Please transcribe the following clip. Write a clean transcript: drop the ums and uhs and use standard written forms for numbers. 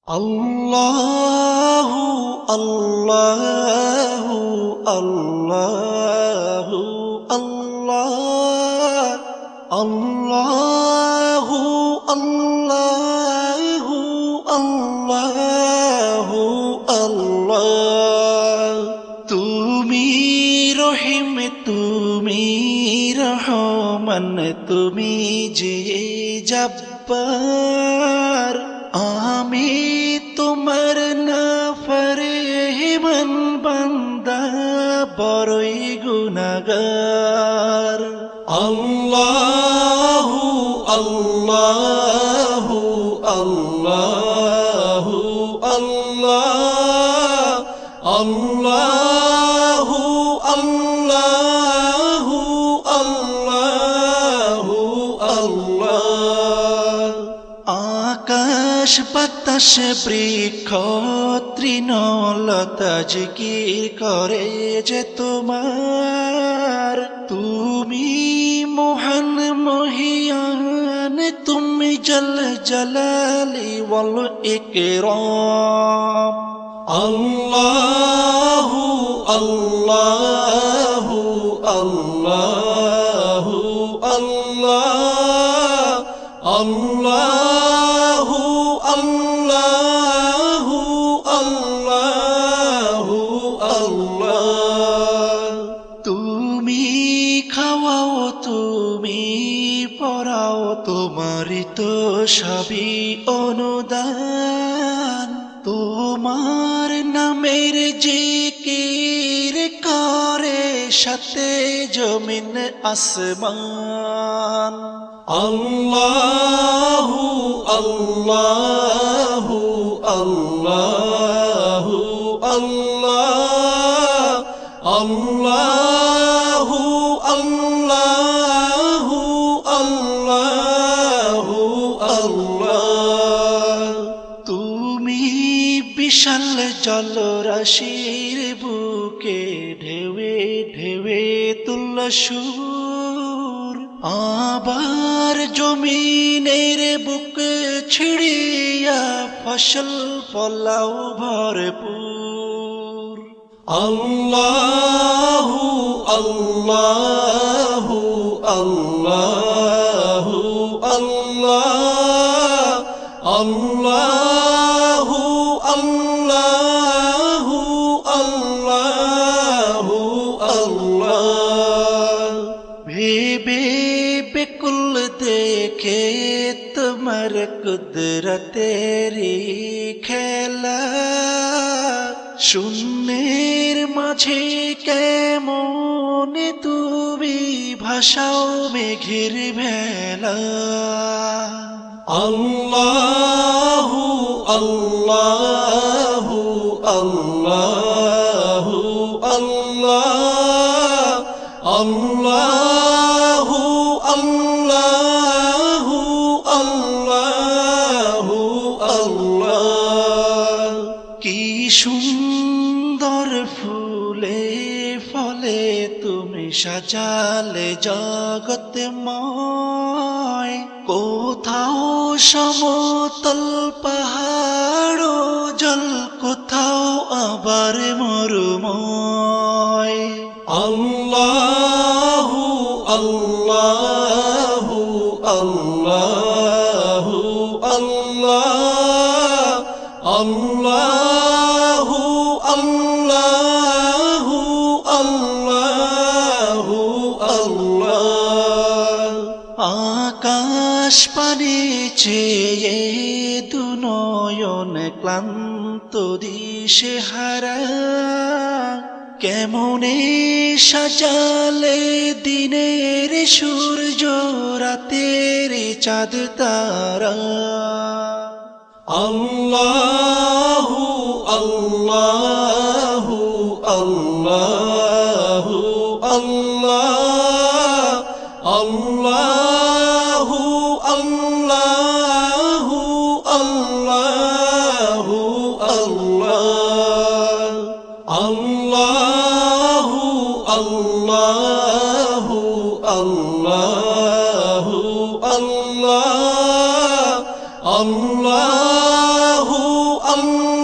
আল্লাহু আল্লাহু আল্লাহু আল্লাহ আল্লাহু আল্লাহু আল্লাহু আল্লাহ তুমি রহিম তুমি রহমান তুমি যে জব্বার আমি তোমার নাফরমান বান্দা বড়ই গুনাহগার আল্লাহু আল্লাহু আল্লাহু আল্লাহ আল্লাহু আল্লাহু আল্লাহু আল্লাহ আকাশ বাতাস বৃক্ষ তৃণলতা জিকির করে যে তোমার তুমি মহান মহিয়ান তুমি জল জলালি ওয়াল ইকরাম আল্লাহু আল্লাহু আল্লাহু আল্লাহ আল্লাহু আল্লাহু আল্লাহু আল্লাহ তুমি খাওয়াও তুমি পড়াও তোমারই তো সবই অনুদান তোমার নামের জিকির করে সাথে জমিন আসমান আল্লাহু আল্লাহু আল্লাহু আল্লাহ আল্লাহু আল্লাহু আল্লাহু আল্লাহ তুমি বিশাল জলরাশির বুকে ঢেউে ঢেউে তুল্লা সুর আবার জমিনের বুক ছিড়িয়া ফসল ফলাও ভরপুর আল্লাহু আল্লাহু আল্লাহু আল্লাহ আল্লাহু আল্লাহু আল্লাহু আল্লাহ ভেবে বেকুল দেখে তোমার কুদরতেরি খেলা শূন্যের মাঝে কেমন তুমি ভাষাও মেঘের ভেলা আল্লাহু আল্লাহু আল্লাহু আল্লাহ আল্লাহু আল্লাহু আল্লাহু আল্লাহ কি সুন্দর ফুলে ফলে তুমি সাজালে জগৎময় কোথাও সমতল পাহাড় জল কোথাও আবার মরুময় আল্লাহু আল্লাহু আল্লাহু আল্লাহ আল্লাহু আল্লাহু আল্লাহু আল্লাহ আকাশ পানে চেয়ে দুনয়ন ক্লান্ত দিশে হারা কেমনে সাজালে দিনের সূর্য রাতের চাঁদ তারা আল্লাহু আল্লাহু আল্লাহু আল্লাহ আল্লাহু আল্লাহু আল্লাহু আল্লাহ আল্লাহু আল্লাহু আল্লাহু আল্লাহ আল্লাহু আল্লাহ